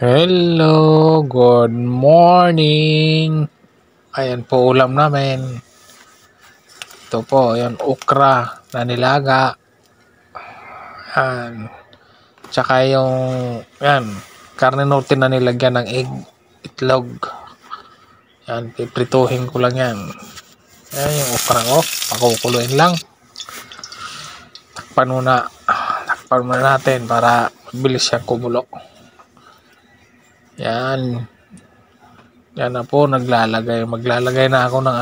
Hello, good morning. Ayan po ulam namin. Ito po, yan okra na nilaga. Yan. Tsaka yung yan, karne norte na nilagyan ng itlog. Yan, piprituhin ko lang yan. Yan yung okra ko, pakukuluin lang. Takpan muna natin para mabilis siya kumulo. Yan. Yan na po, maglalagay na ako ng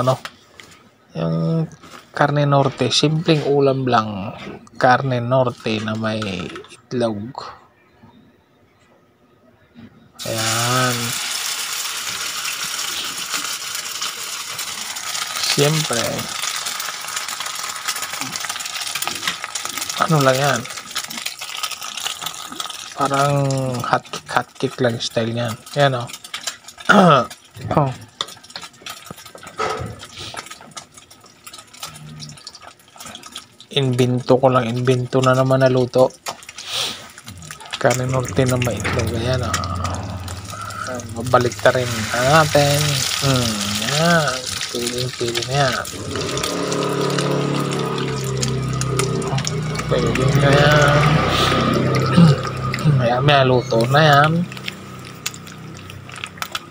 yung karne norte, simpleng ulam lang, karne norte na may itlog. Ayan. Siyempre, ano lang yan, parang hot cake lang style yan. Yan o. Oh. Invento na naman na luto. Karne norte na may itlog. Ayan o. Mabalik ta rin natin. Yan. Piling na yan. Piling na yan. Maya luto na yan.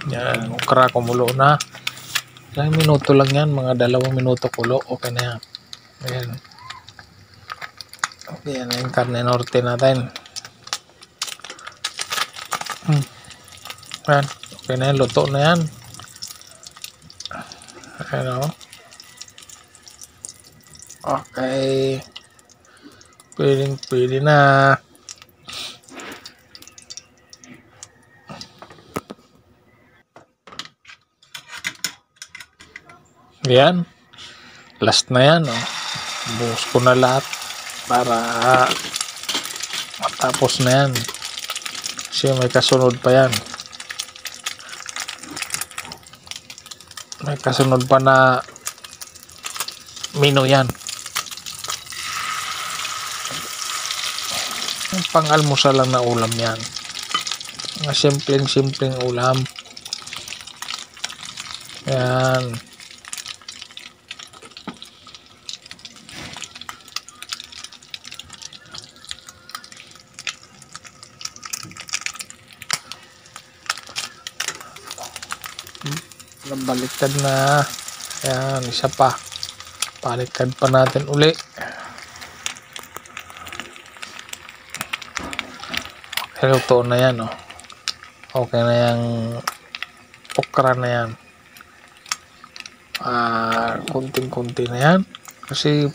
Yan, okra kumulo na. Ilang minuto lang yan, mga 2 minuto kulo, okay na yan. Ayan. Okay, yan yung karne norte natin. Ayan, okay na yan, luto na yan. Ayan o. Okay. Pwede na. Yan. Last na yan. Buhos ko na lahat para matapos na yan. Kasi may kasunod pa yan. May kasunod pa na menu yan. Pang-almusal lang na ulam yan. Mga simpleng ulam. Yan. Baliktad na. Ayan, isa pa. Baliktad pa natin uli. Okay, luto na yan. Okay na yung okra na yan. Kunting-kunti na yan. Kasi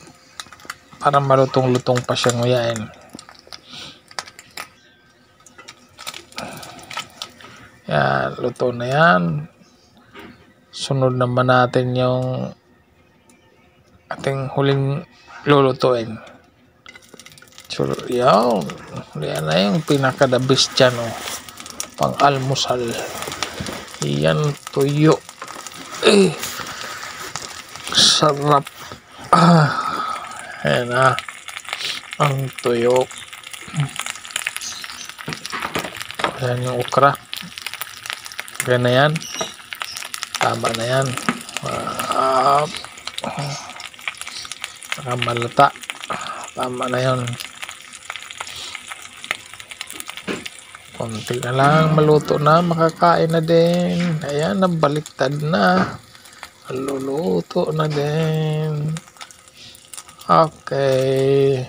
para malutong-lutong pa siyang nguyain. Yan, luto na yan. Sunod naman natin yung ating huling lulutuin. So, yan na yung pinaka-the best dyan, pang almusal. Yan, tuyo. Sarap. Ayan na ang tuyo. Ayan yung okra. Ayan na yan. Tama na yan. Malata. Tama na yan. Konti na lang. Maluto na. Makakain na din. Ayan. Nabaliktad na. Maluluto na din. Okay.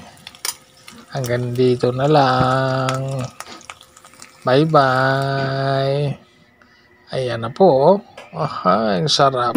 Hanggang dito na lang. Bye-bye. Ayan na po. Ang sarap.